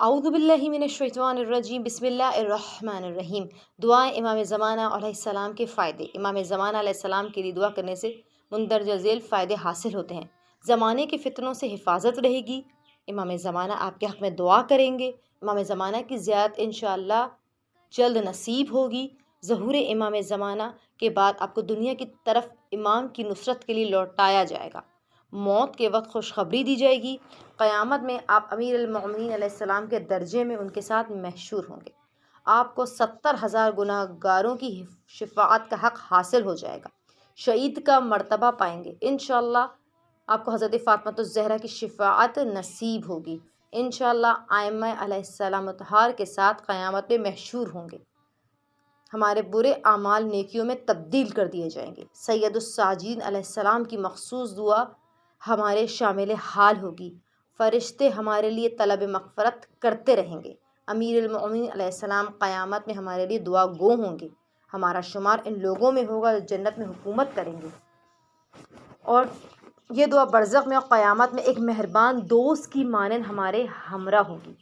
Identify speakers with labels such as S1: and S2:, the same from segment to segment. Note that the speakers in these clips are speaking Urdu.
S1: اعوذ باللہ من الشیطان الرجیم بسم اللہ الرحمن الرحیم۔ دعائیں امام زمانہ علیہ السلام کے فائدے۔ امام زمانہ علیہ السلام کے لیے دعا کرنے سے مندرجہ ذیل فائدے حاصل ہوتے ہیں۔ زمانے کے فتنوں سے حفاظت رہے گی۔ امام زمانہ آپ کے حق میں دعا کریں گے۔ امام زمانہ کی زیارت انشاءاللہ جلد نصیب ہوگی۔ ظہور امام زمانہ کے بعد آپ کو دنیا کی طرف امام کی نصرت کے لیے لوٹایا جائے گا۔ موت کے وقت خوشخبری دی جائے گی۔ قیامت میں آپ امیر المومنین علیہ السلام کے درجے میں ان کے ساتھ محشور ہوں گے۔ آپ کو 70,000 گناہ گاروں کی شفاعت کا حق حاصل ہو جائے گا۔ شہید کا مرتبہ پائیں گے۔ انشاءاللہ آپ کو حضرت فاطمہ الزہرا کی شفاعت نصیب ہوگی۔ انشاءاللہ ائمہ علیہ السلام اطہار کے ساتھ قیامت میں محشور ہوں گے۔ ہمارے برے اعمال نیکیوں میں تبدیل کر دیے جائیں گے۔ سید الساجدین علیہ السلام کی مخصوص دعا ہمارے شامل حال ہوگی۔ فرشتے ہمارے لیے طلب مغفرت کرتے رہیں گے۔ امیر المومنین علیہ السلام قیامت میں ہمارے لیے دعا گو ہوں گے۔ ہمارا شمار ان لوگوں میں ہوگا جو جنت میں حکومت کریں گے، اور یہ دعا برزخ میں اور قیامت میں ایک مہربان دوست کی مانند ہمارے ہمراہ ہوگی۔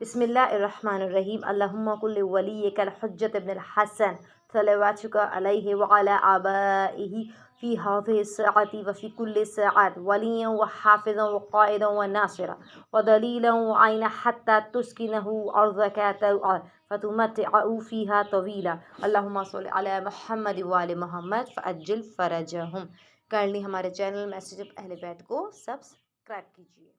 S1: بسم اللہ الرحمن الرحیم۔ اللہم کل ولیک الحجۃ ابن الحسن صلواتک علیہ وعلی آبائہ فی ہذہ الساعۃ وفی کل ساعۃ ولیا وحافظا وقائدا وناصرا ودلیلا وعینا حتی تسکنہ ارضک طوعا فتمتعہ فیہا طویلا۔ اللہم صل علی محمد وآل محمد فعجل فرجہم۔ کائنڈلی ہمارے چینل میسیج آف اہل بیت کو سبسکرائب کیجیے۔